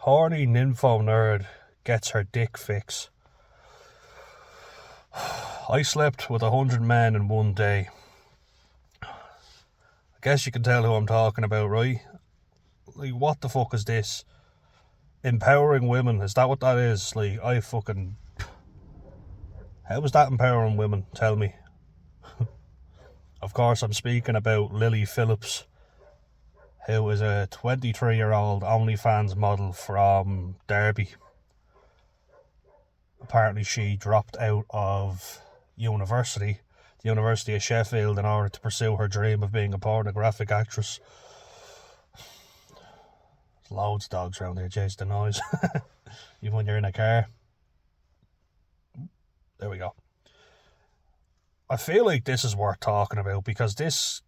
Horny nympho nerd gets her dick fix. I slept with 100 men in one day. I guess you can tell who I'm talking about, right? Like, what the fuck is this? Empowering women, is that what that is? Like, how is that empowering women? Tell me. Of course, I'm speaking about Lily Phillips, who is a 23-year-old OnlyFans model from Derby. Apparently she dropped out of university, the University of Sheffield, in order to pursue her dream of being a pornographic actress. There's loads of dogs around here, chase the noise. Even when you're in a car. There we go. I feel like this is worth talking about because this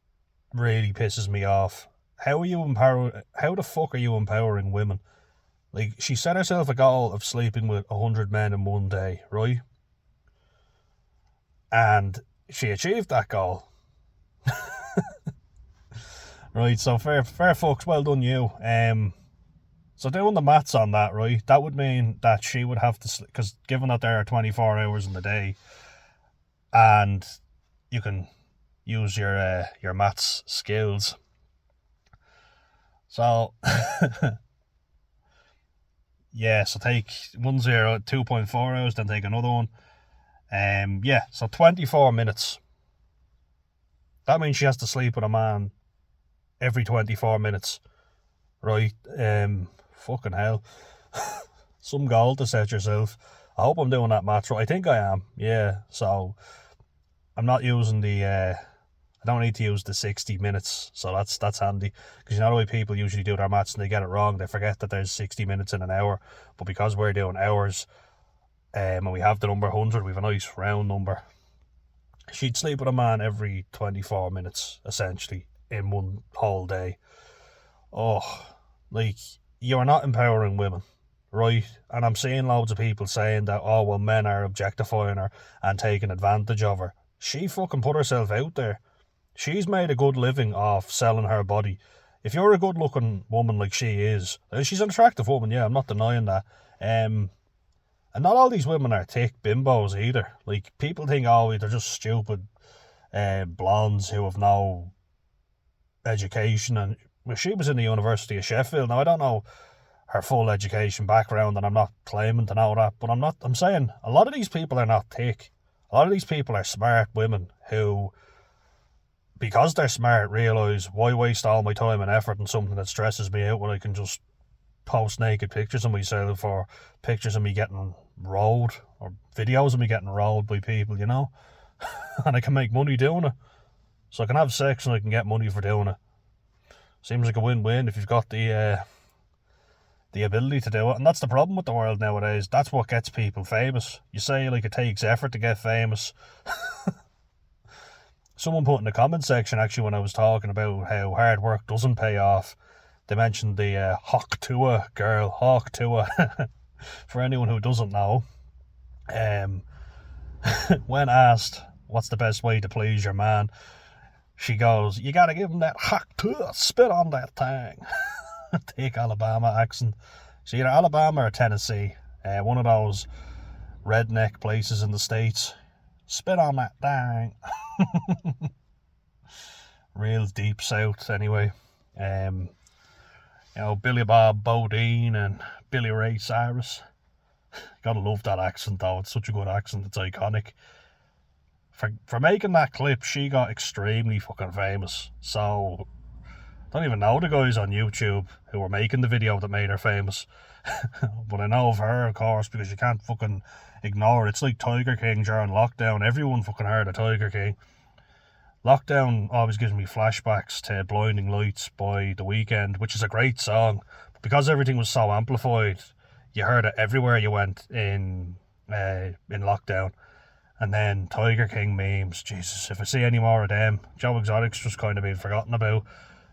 really pisses me off. How the fuck are you empowering women? Like, she set herself a goal of sleeping with 100 men in one day, right? And she achieved that goal. Right, so fair fucks, well done you. So doing the maths on that, right, that would mean that she would have to, because given that there are 24 hours in the day, and you can use your maths skills. So, yeah, so take 2.4 hours, then take another one. So 24 minutes. That means she has to sleep with a man every 24 minutes. Right? Fucking hell. Some goal to set yourself. I hope I'm doing that maths right. I think I am. Yeah, so I'm not using I don't need to use the 60 minutes, so that's handy. Because you know the way people usually do their maths and they get it wrong, they forget that there's 60 minutes in an hour. But because we're doing hours, and we have the number 100, we have a nice round number. She'd sleep with a man every 24 minutes, essentially, in one whole day. Oh, like, you're not empowering women, right? And I'm seeing loads of people saying that, oh, well, men are objectifying her and taking advantage of her. She fucking put herself out there. She's made a good living off selling her body. If you're a good looking woman like she is, she's an attractive woman, yeah, I'm not denying that. And not all these women are thick bimbos either. Like, people think, oh, they're just stupid blondes who have no education. And she was in the University of Sheffield. Now, I don't know her full education background, and I'm not claiming to know that, but I'm saying a lot of these people are not thick. A lot of these people are smart women who, because they're smart, realise, why waste all my time and effort on something that stresses me out when I can just post naked pictures of myself, or pictures of me getting rolled, or videos of me getting rolled by people, you know? And I can make money doing it. So I can have sex and I can get money for doing it. Seems like a win-win if you've got the ability to do it. And that's the problem with the world nowadays. That's what gets people famous. You say, like, it takes effort to get famous. Someone put in the comment section, actually, when I was talking about how hard work doesn't pay off, they mentioned the Hawk Tua girl, Hawk Tua. For anyone who doesn't know, when asked what's the best way to please your man, she goes, you gotta give him that Hawk Tua, spit on that thing. Take Alabama accent. It's either Alabama or Tennessee, one of those redneck places in the States. Spit on that thing. Real deep south, anyway. Billy Bob Bodine and Billy Ray Cyrus. Gotta love that accent, though. It's such a good accent. It's iconic. For making that clip, she got extremely fucking famous. So, don't even know the guys on YouTube who were making the video that made her famous. But I know of her, of course, because you can't fucking ignore it. It's like Tiger King during lockdown. Everyone fucking heard of Tiger King. Lockdown always gives me flashbacks to Blinding Lights by The Weeknd, which is a great song. But because everything was so amplified, you heard it everywhere you went in lockdown. And then Tiger King memes, Jesus, if I see any more of them. Joe Exotic's just kind of been forgotten about.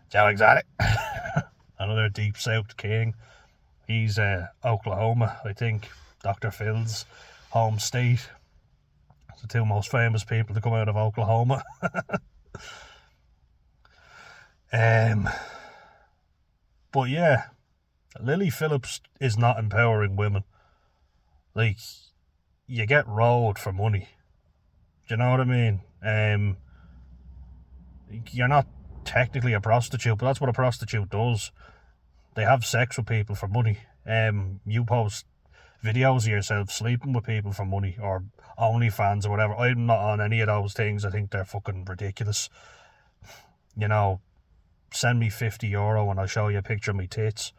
Joe Exotic. Another deep south king. He's Oklahoma, I think. Dr. Phil's home state. The two most famous people to come out of Oklahoma. But yeah, Lily Phillips is not empowering women. Like, you get rolled for money. Do you know what I mean? You're not technically a prostitute, but that's what a prostitute does. They have sex with people for money. You post videos of yourself sleeping with people for money, or OnlyFans or whatever. I'm not on any of those things. I think they're fucking ridiculous. You know, send me €50 and I'll show you a picture of my tits.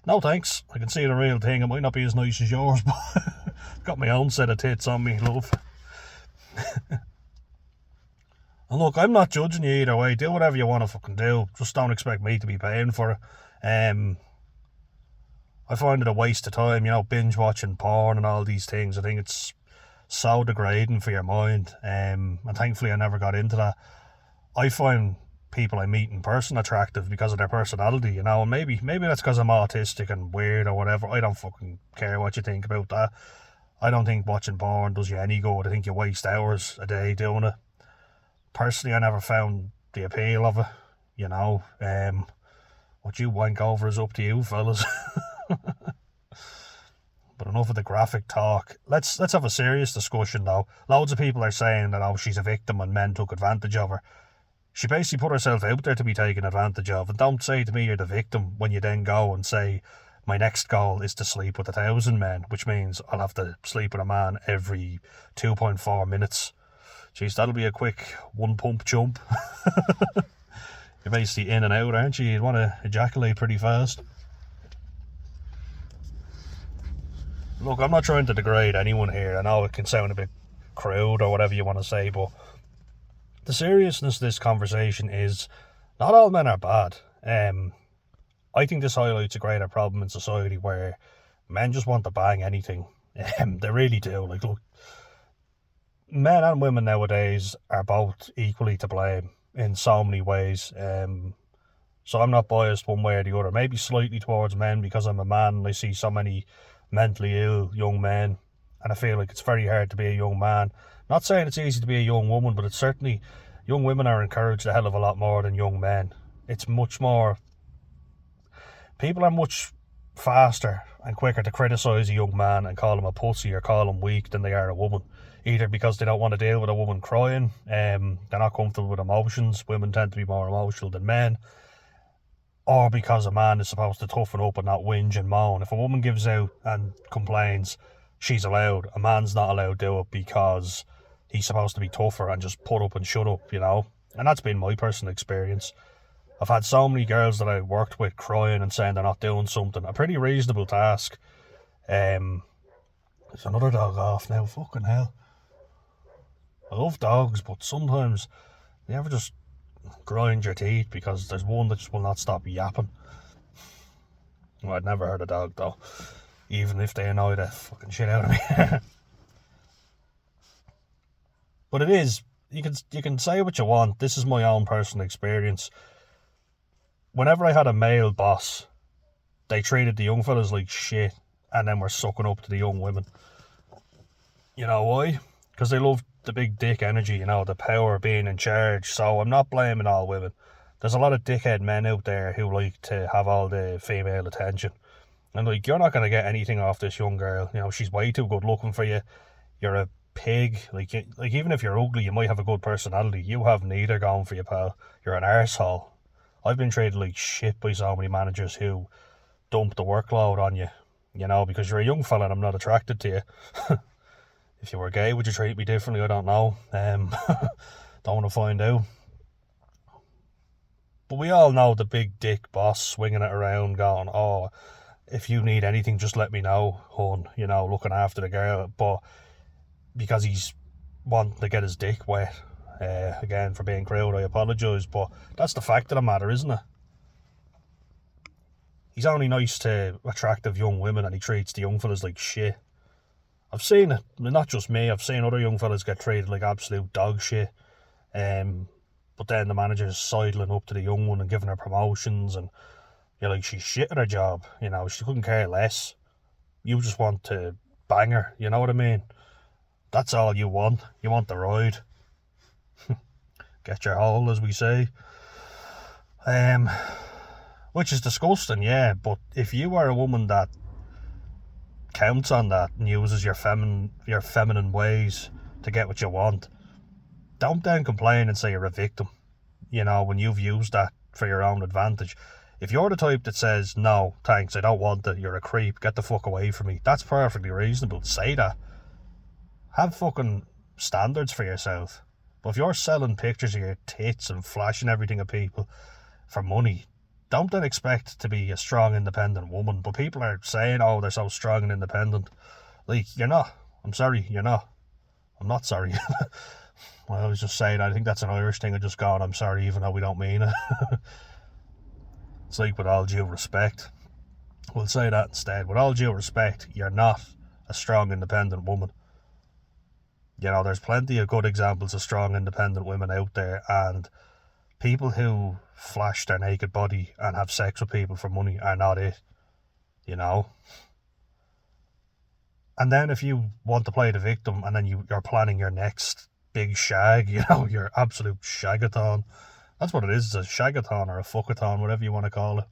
No thanks. I can see the real thing. It might not be as nice as yours, but got my own set of tits on me, love. And look, I'm not judging you either way. Do whatever you want to fucking do. Just don't expect me to be paying for it. I find it a waste of time, binge watching porn and all these things. I think it's so degrading for your mind. And thankfully I never got into that. I find people I meet in person attractive because of their personality, and maybe that's because I'm autistic and weird or whatever. I don't fucking care what you think about that. I don't think watching porn does you any good. I think you waste hours a day doing it. Personally, I never found the appeal of it, what you wank over is up to you, fellas. But enough of the graphic talk. Let's have a serious discussion, though. Loads of people are saying that, she's a victim and men took advantage of her. She basically put herself out there to be taken advantage of. And don't say to me you're the victim when you then go and say, my next goal is to sleep with 1,000 men, which means I'll have to sleep with a man every 2.4 minutes. Jeez, that'll be a quick one pump jump. You're basically in and out, aren't you? You'd want to ejaculate pretty fast. Look, I'm not trying to degrade anyone here. I know it can sound a bit crude or whatever you want to say, but the seriousness of this conversation is not all men are bad. I think this highlights a greater problem in society where men just want to bang anything. They really do. Like, look, men and women nowadays are both equally to blame in so many ways. So I'm not biased one way or the other. Maybe slightly towards men because I'm a man and I see so many mentally ill young men, and I feel like it's very hard to be a young man. Not saying it's easy to be a young woman, but it's certainly, young women are encouraged a hell of a lot more than young men. It's much more, people are much faster and quicker to criticise a young man and call him a pussy or call him weak than they are a woman. Either because they don't want to deal with a woman crying, they're not comfortable with emotions. Women tend to be more emotional than men. Or because a man is supposed to toughen up and not whinge and moan. If a woman gives out and complains, she's allowed. A man's not allowed to do it because he's supposed to be tougher and just put up and shut up, And that's been my personal experience. I've had so many girls that I worked with crying and saying they're not doing something. A pretty reasonable task. There's another dog off now, fucking hell. I love dogs, but sometimes they ever just grind your teeth because there's one that just will not stop yapping. Well, I'd never heard a dog though, even if they annoy the fucking shit out of me. But it is, you can say what you want. This is my own personal experience. Whenever I had a male boss, they treated the young fellas like shit and then were sucking up to the young women. You know why? Because they loved the big dick energy, the power of being in charge. So I'm not blaming all women. There's a lot of dickhead men out there who like to have all the female attention. And like, you're not going to get anything off this young girl. She's way too good looking for you. You're a pig. Like even if you're ugly, you might have a good personality. You have neither going for you, pal. You're an arsehole. I've been treated like shit by so many managers who dump the workload on you, because you're a young fella and I'm not attracted to you. If you were gay, would you treat me differently? I don't know. Don't want to find out. But we all know the big dick boss swinging it around going, oh, if you need anything, just let me know, hon, looking after the girl. But because he's wanting to get his dick wet, again, for being crude, I apologise, but that's the fact of the matter, isn't it? He's only nice to attractive young women and he treats the young fellas like shit. I've seen it, not just me, I've seen other young fellas get treated like absolute dog shit. But then the manager's sidling up to the young one and giving her promotions, and you're like, she's shit at her job, she couldn't care less. You just want to bang her, you know what I mean? That's all you want. You want the ride. Get your hole, as we say. Which is disgusting, yeah, but if you are a woman that counts on that and uses your feminine ways to get what you want, don't then complain and say you're a victim, when you've used that for your own advantage. If you're the type that says, no, thanks, I don't want it, you're a creep, get the fuck away from me, that's perfectly reasonable to say that. Have fucking standards for yourself. But if you're selling pictures of your tits and flashing everything at people for money, don't then expect to be a strong, independent woman. But people are saying, oh, they're so strong and independent. Like, you're not. I'm sorry, you're not. I'm not sorry. Well, I was just saying, I think that's an Irish thing of just going, I'm sorry, even though we don't mean it. It's like, with all due respect. We'll say that instead. With all due respect, you're not a strong, independent woman. There's plenty of good examples of strong, independent women out there, and people who flash their naked body and have sex with people for money are not it. And then if you want to play the victim and then you're planning your next big shag, your absolute shagathon. That's what it is, it's a shagathon or a fuckathon, whatever you want to call it.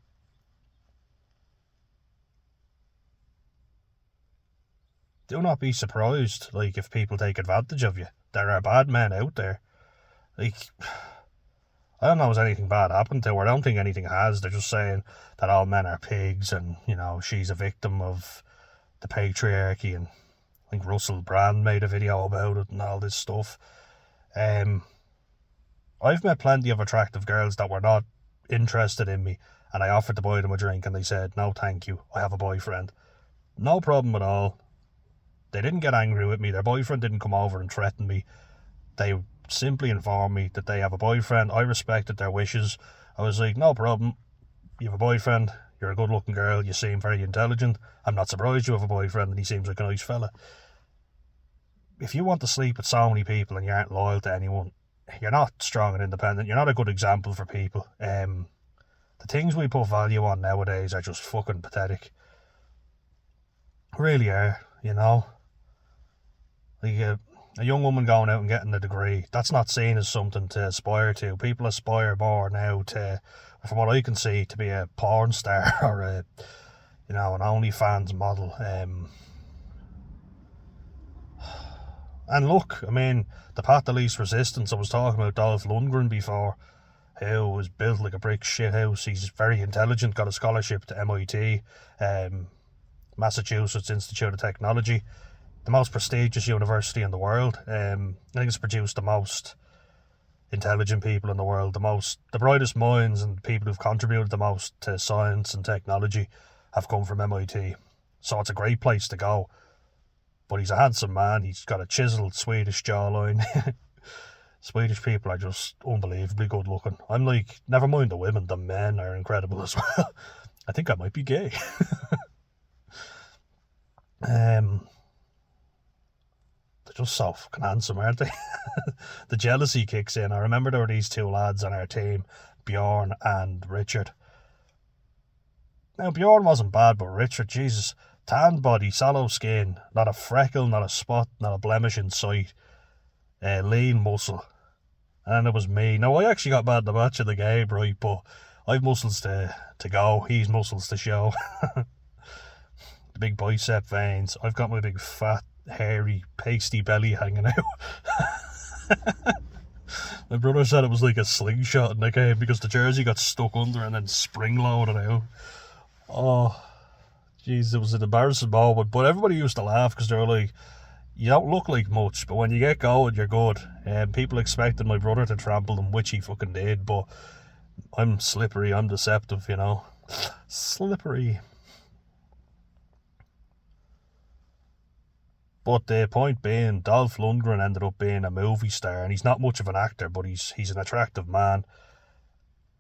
Do not be surprised, if people take advantage of you. There are bad men out there. I don't know if anything bad happened to her. I don't think anything has. They're just saying that all men are pigs and, she's a victim of the patriarchy, and I think Russell Brand made a video about it and all this stuff. I've met plenty of attractive girls that were not interested in me, and I offered to buy them a drink and they said, no thank you, I have a boyfriend. No problem at all. They didn't get angry with me. Their boyfriend didn't come over and threaten me. They simply informed me that they have a boyfriend. I respected their wishes. I was like, no problem. You have a boyfriend. You're a good looking girl. You seem very intelligent. I'm not surprised you have a boyfriend and he seems like a nice fella. If you want to sleep with so many people and you aren't loyal to anyone, you're not strong and independent. You're not a good example for people. The things we put value on nowadays are just fucking pathetic. Really are, Like a young woman going out and getting a degree, that's not seen as something to aspire to. People aspire more now to, from what I can see, to be a porn star or an OnlyFans model. And look, the path to least resistance, I was talking about Dolph Lundgren before, who was built like a brick shithouse. He's very intelligent, got a scholarship to MIT, Massachusetts Institute of Technology, the most prestigious university in the world. I think it's produced the most intelligent people in the world, the brightest minds and people who've contributed the most to science and technology have come from MIT. So it's a great place to go. But he's a handsome man. He's got a chiseled Swedish jawline. Swedish people are just unbelievably good looking. I'm like, never mind the women, the men are incredible as well. I think I might be gay. They're just so fucking handsome, aren't they? The jealousy kicks in. I remember there were these two lads on our team, Bjorn and Richard. Now, Bjorn wasn't bad, but Richard, Jesus, tanned body, sallow skin, not a freckle, not a spot, not a blemish in sight, lean muscle. And then it was me. Now, I actually got bad the match of the game, right, but I've muscles to go, he's muscles to show. The big bicep veins, I've got my big fat, hairy, pasty belly hanging out. My brother said it was like a slingshot in the game because the jersey got stuck under and then spring-loaded out. Oh, jeez, it was an embarrassing moment, but everybody used to laugh because they were like, you don't look like much, but when you get going, you're good. And people expected my brother to trample them, which he fucking did, but I'm slippery, I'm deceptive, Slippery. But the point being, Dolph Lundgren ended up being a movie star, and he's not much of an actor, but he's an attractive man.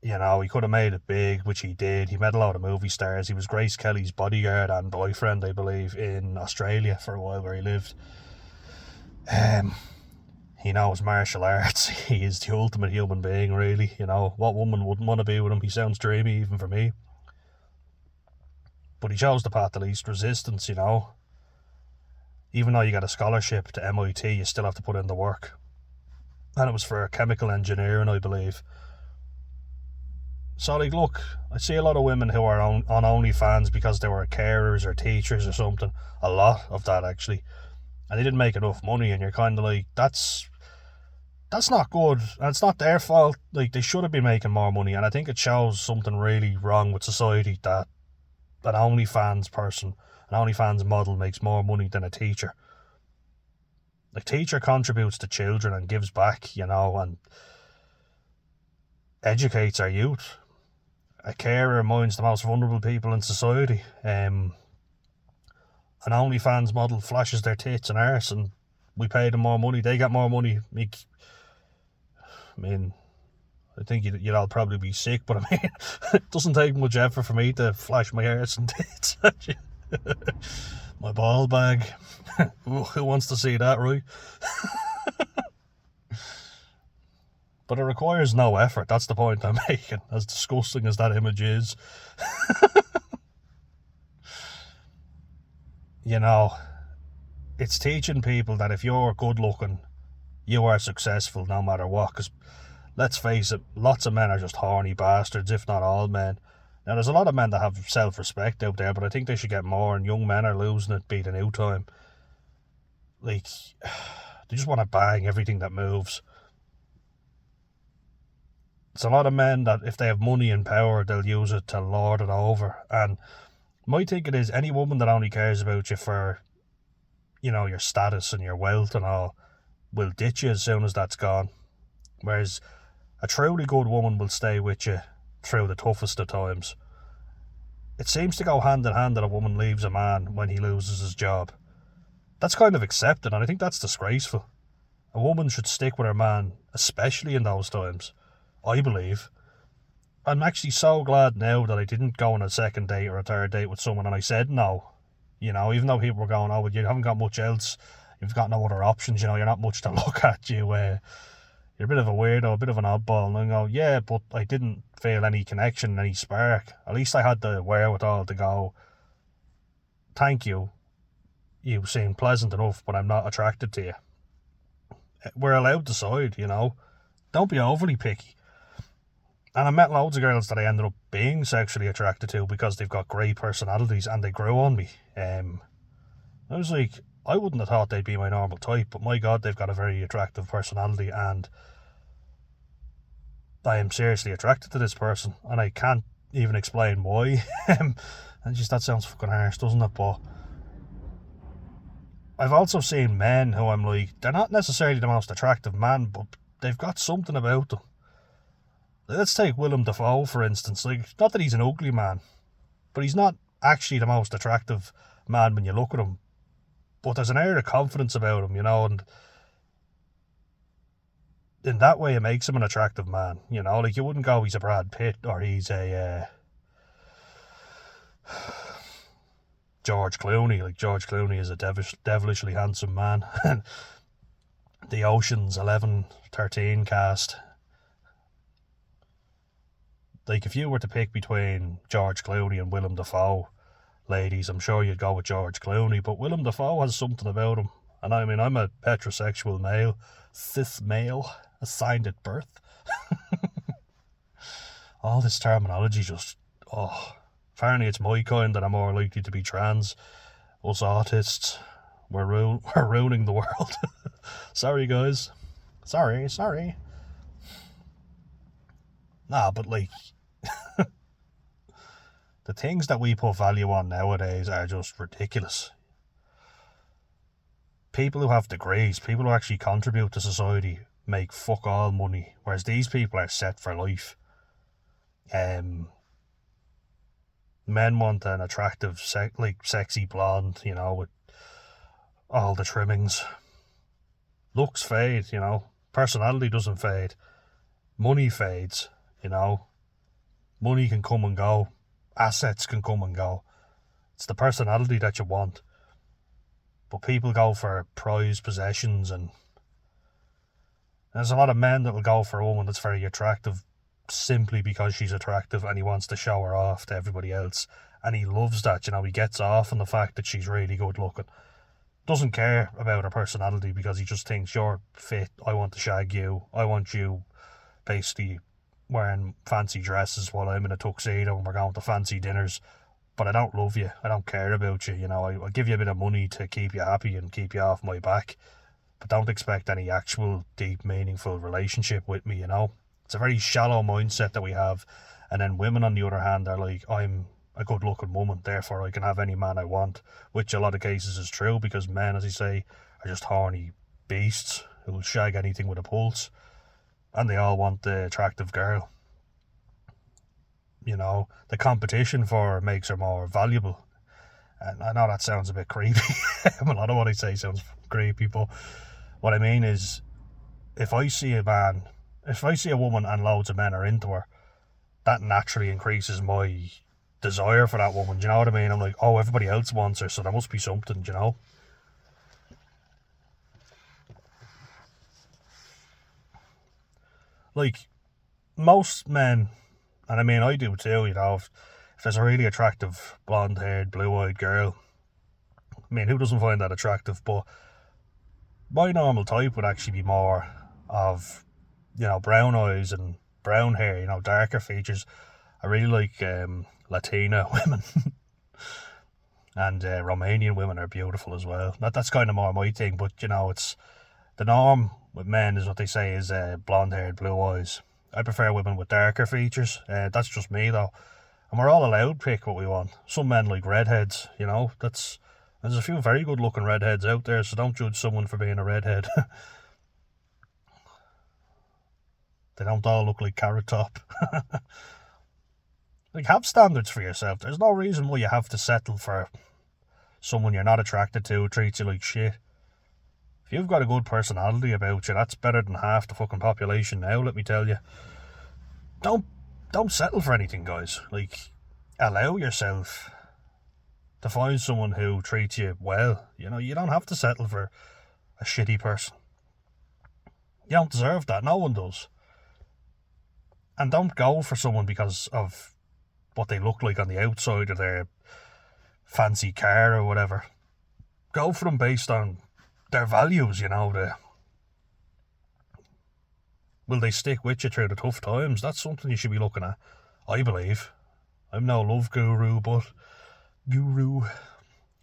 He could have made it big, which he did. He met a lot of movie stars. He was Grace Kelly's bodyguard and boyfriend, I believe, in Australia for a while where he lived. He knows martial arts. He is the ultimate human being, really. What woman wouldn't want to be with him? He sounds dreamy, even for me. But he chose the path to least resistance, Even though you got a scholarship to MIT, you still have to put in the work. And it was for chemical engineering, I believe. So, like, look, I see a lot of women who are on OnlyFans because they were carers or teachers or something. A lot of that, actually. And they didn't make enough money, and you're kind of like, that's not good. And it's not their fault. Like, they should have been making more money, and I think it shows something really wrong with society that an OnlyFans person, an OnlyFans model makes more money than a teacher. Like, teacher contributes to children and gives back, and educates our youth. A carer minds the most vulnerable people in society. An OnlyFans model flashes their tits and arse, and we pay them more money. They get more money. I mean, I think you'd all probably be sick, but I mean, it doesn't take much effort for me to flash my arse and tits at you. My ball bag. Who wants to see that, right? But it requires no effort. That's the point I'm making, as disgusting as that image is. It's teaching people that if you're good looking, you are successful no matter what. Because let's face it, lots of men are just horny bastards, if not all men. Now, there's a lot of men that have self-respect out there, but I think they should get more, and young men are losing it beat the new time. Like, they just want to bang everything that moves. It's a lot of men that if they have money and power, they'll use it to lord it over. And my thinking is, any woman that only cares about you for, your status and your wealth and all, will ditch you as soon as that's gone. Whereas a truly good woman will stay with you through the toughest of times. It seems to go hand in hand that a woman leaves a man when he loses his job. That's kind of accepted, and I think that's disgraceful. A woman should stick with her man, especially in those times, I believe. I'm actually so glad now that I didn't go on a second date or a third date with someone and I said no. Even though people were going, oh, well, you haven't got much else, you've got no other options, you're not much to look at, you're a bit of a weirdo, a bit of an oddball. And I go, yeah, but I didn't feel any connection, any spark. At least I had the wherewithal to go, thank you, you seem pleasant enough, but I'm not attracted to you. We're allowed to decide, Don't be overly picky. And I met loads of girls that I ended up being sexually attracted to because they've got great personalities and they grew on me. I was like, I wouldn't have thought they'd be my normal type, but my God, they've got a very attractive personality and I am seriously attracted to this person and I can't even explain why. And just, that sounds fucking harsh, doesn't it? But I've also seen men who I'm like, they're not necessarily the most attractive man, but they've got something about them. Let's take Willem Dafoe, for instance. Like, not that he's an ugly man, but he's not actually the most attractive man when you look at him. But there's an air of confidence about him, and in that way it makes him an attractive man, Like, you wouldn't go, he's a Brad Pitt or he's a George Clooney. Like, George Clooney is a devilishly handsome man. The Ocean's 11, 13 cast. Like, if you were to pick between George Clooney and Willem Dafoe, ladies, I'm sure you'd go with George Clooney, but Willem Dafoe has something about him. And I mean, I'm a heterosexual male, cis male, assigned at birth. All this terminology just, apparently it's my kind that are more likely to be trans. Us autists, we're ruining the world. Sorry, guys. Sorry. Nah, but like, the things that we put value on nowadays are just ridiculous. People who have degrees, people who actually contribute to society, make fuck all money, whereas these people are set for life. Men want an attractive, sexy blonde, with all the trimmings. Looks fade, Personality doesn't fade. Money fades, Money can come and go. Assets can come and go. It's the personality that you want. But people go for prized possessions, and there's a lot of men that will go for a woman that's very attractive simply because she's attractive and he wants to show her off to everybody else. And he loves that, he gets off on the fact that she's really good looking. Doesn't care about her personality because he just thinks, you're fit, I want to shag you, I want you basically wearing fancy dresses while I'm in a tuxedo and we're going to fancy dinners, but I don't love you. I don't care about you. You know, I'll give you a bit of money to keep you happy and keep you off my back, but don't expect any actual deep, meaningful relationship with me, you know. It's a very shallow mindset that we have. And then women, on the other hand, are like, I'm a good-looking woman, therefore I can have any man I want, which a lot of cases is true, because men, as I say, are just horny beasts who will shag anything with a pulse, and they all want the attractive girl. You know, the competition for her makes her more valuable. And I know that sounds a bit creepy. A lot of what I say sounds creepy, but what I mean is, if I see a woman and loads of men are into her, that naturally increases my desire for that woman. Do you know what I mean? I'm like, oh, everybody else wants her, so there must be something, you know? Like, most men, and I mean, I do too, you know, if there's a really attractive blonde-haired, blue-eyed girl, I mean, who doesn't find that attractive? But my normal type would actually be more of, you know, brown eyes and brown hair, you know, darker features. I really like Latina women. And Romanian women are beautiful as well. That's kind of more my thing, but, you know, it's the norm with men is what they say is blonde-haired, blue eyes. I prefer women with darker features. That's just me, though. And we're all allowed to pick what we want. Some men like redheads, you know. There's a few very good-looking redheads out there, so don't judge someone for being a redhead. They don't all look like Carrot Top. Like, have standards for yourself. There's no reason why you have to settle for someone you're not attracted to who treats you like shit. If you've got a good personality about you, that's better than half the fucking population now, let me tell you. Don't settle for anything, guys. Like, allow yourself to find someone who treats you well. You know, you don't have to settle for a shitty person. You don't deserve that. No one does. And don't go for someone because of what they look like on the outside or their fancy car or whatever. Go for them based on their values, you know. Will they stick with you through the tough times? That's something you should be looking at, I believe. I'm no love guru, but guru,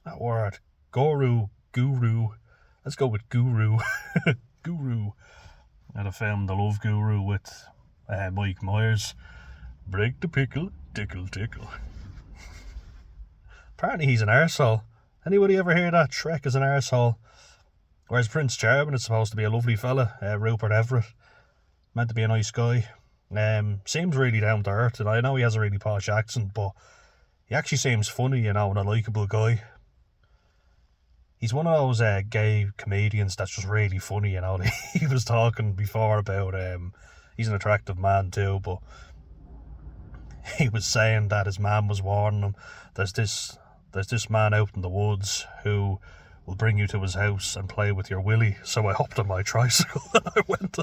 that word, guru. Let's go with guru. Guru. I had a film, The Love Guru, with Mike Myers. Break the pickle, tickle. Apparently he's an arsehole. Anybody ever hear that? Shrek is an arsehole. Whereas Prince Charming is supposed to be a lovely fella, Rupert Everett. Meant to be a nice guy. Seems really down to earth, and I know he has a really posh accent, but he actually seems funny, you know, and a likeable guy. He's one of those gay comedians that's just really funny, you know. He was talking before about he's an attractive man too, but he was saying that his mum was warning him, there's this man out in the woods who will bring you to his house and play with your willy. So I hopped on my tricycle and I went.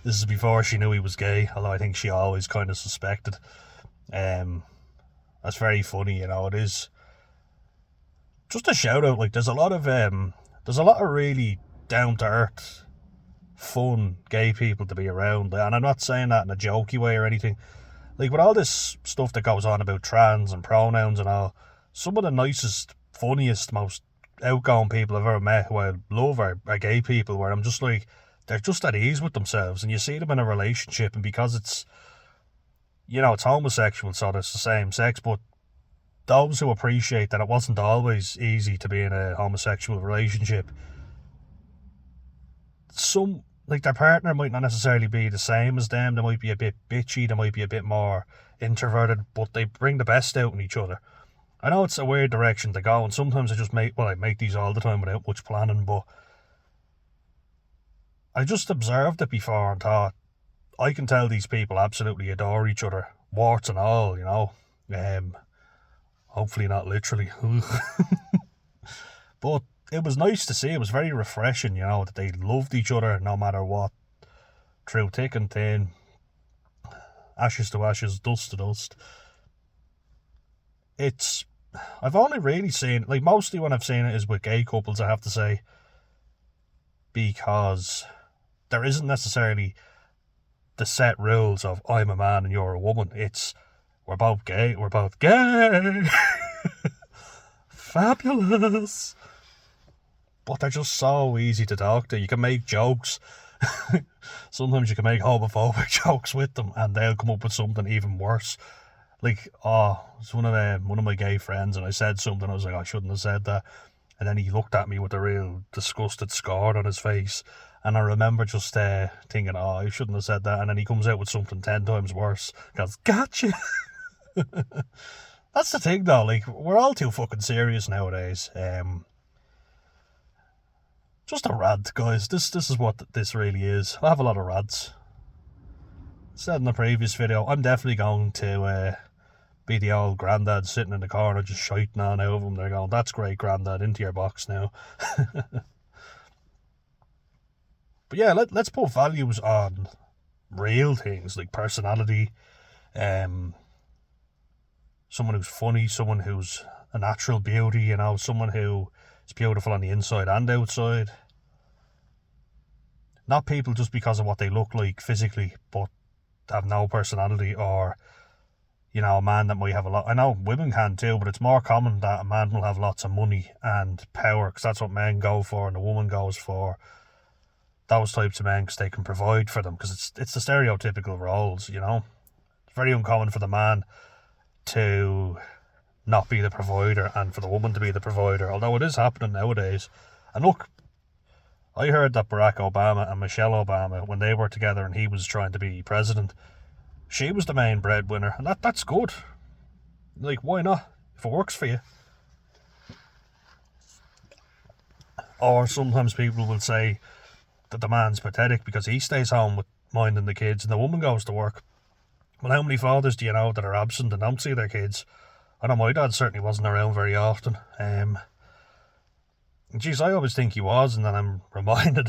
This is before she knew he was gay, although I think she always kind of suspected. That's very funny, you know. It is. Just a shout out, like there's a lot of really down to earth, fun gay people to be around, and I'm not saying that in a jokey way or anything. Like, with all this stuff that goes on about trans and pronouns and all, some of the nicest, funniest, most outgoing people I've ever met who I love are gay people, where I'm just like, they're just at ease with themselves, and you see them in a relationship, and because it's, you know, it's homosexual, so it's the same sex, but those who appreciate that it wasn't always easy to be in a homosexual relationship, like, their partner might not necessarily be the same as them. They might be a bit bitchy, they might be a bit more introverted, but they bring the best out in each other. I know it's a weird direction to go, and sometimes I make these all the time without much planning, but I just observed it before and thought, I can tell these people absolutely adore each other, warts and all, you know. Hopefully not literally. But it was nice to see. It was very refreshing, you know, that they loved each other no matter what. Through thick and thin. Ashes to ashes, dust to dust. I've only really seen, like, mostly when I've seen it is with gay couples, I have to say. Because there isn't necessarily the set rules of I'm a man and you're a woman. It's we're both gay. We're both gay. Fabulous. But they're just so easy to talk to. You can make jokes. Sometimes you can make homophobic jokes with them, and they'll come up with something even worse. Like, it's one of my gay friends, and I said something. I was like, I shouldn't have said that. And then he looked at me with a real disgusted scar on his face. And I remember just thinking, I shouldn't have said that. And then he comes out with something 10 times worse. He goes, gotcha. That's the thing, though. Like, we're all too fucking serious nowadays. Just a rant, guys. This is what this really is. I have a lot of rants. Said in the previous video, I'm definitely going to be the old granddad sitting in the corner just shiting on out of them. They're going, that's great, granddad, into your box now. But yeah, let's put values on real things like personality, someone who's funny, someone who's a natural beauty, you know, someone who is beautiful on the inside and outside. Not people just because of what they look like physically, but have no personality, or, you know, a man that might have a lot. I know women can too, but it's more common that a man will have lots of money and power, because that's what men go for, and the woman goes for those types of men because they can provide for them, because it's the stereotypical roles, you know. It's very uncommon for the man to not be the provider and for the woman to be the provider, although it is happening nowadays. And look, I heard that Barack Obama and Michelle Obama, when they were together and he was trying to be president, she was the main breadwinner, and that's good. Like, why not? If it works for you. Or sometimes people will say that the man's pathetic because he stays home with minding the kids and the woman goes to work. Well, how many fathers do you know that are absent and don't see their kids? I know my dad certainly wasn't around very often. Geez, I always think he was, and then I'm reminded.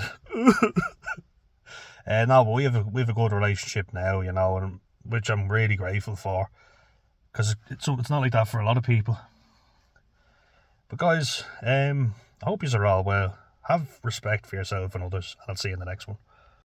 No, but we have a good relationship now, you know, and which I'm really grateful for, because it's not like that for a lot of people. But guys, I hope you are all well. Have respect for yourself and others, and I'll see you in the next one.